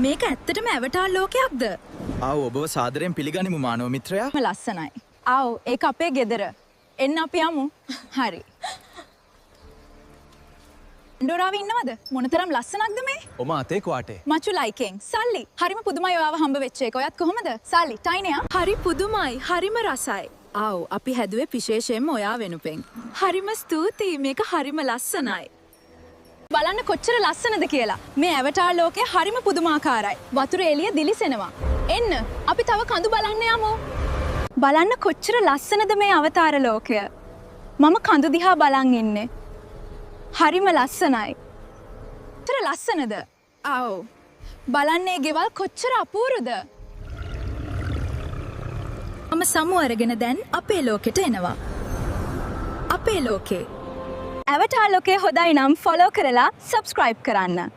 මේක ඇත්තටම ඇවටාර් ලෝකයක්ද? ආව ඔබව සාදරයෙන් පිළිගනිමු මානව මිත්‍රයා. ලස්සනයි. ආව් ඒක අපේ ගෙදර. එන්න අපි යමු. හරි. ඩොරාව ඉන්නවද? මොනතරම් ලස්සනක්ද මේ? ඔම අතේ ක්වාටේ. මචු ලයිකෙන්. සල්ලි. හරිම පුදුමයි ඔයාව හම්බ වෙච්ච එක. ඔයත් කොහමද? සල්ලි. ටයිනියා. හරි පුදුමයි. හරිම රසයි. ආව් අපි හැදුවේ විශේෂයෙන්ම ඔයා වෙනුවෙන්. හරිම ස්තුතියි. මේක හරිම ලස්සනයි. බලන්න කොච්චර ලස්සනද කියලා. මේ ඇවටාර් ලෝකය හරිම පුදුමාකාරයි. වතුර එළිය දිලිසෙනවා. එන්න අපි තව කඳු බලන්න යමු. බලන්න කොච්චර ලස්සනද මේ අවතාර ලෝකය. මම කඳු දිහා බලන් ඉන්නේ. හරිම ලස්සනයි. කොච්චර ලස්සනද? ආව්. බලන්නේ ගෙවල් කොච්චර අපූරුද? මම සමු අරගෙන දැන් අපේ ලෝකෙට එනවා. අපේ ලෝකේ ඇවටාර් ලෝකේ හොඳයි නම් ෆොලෝ කරලා සබ්ස්ක්‍රයිබ් කරන්න.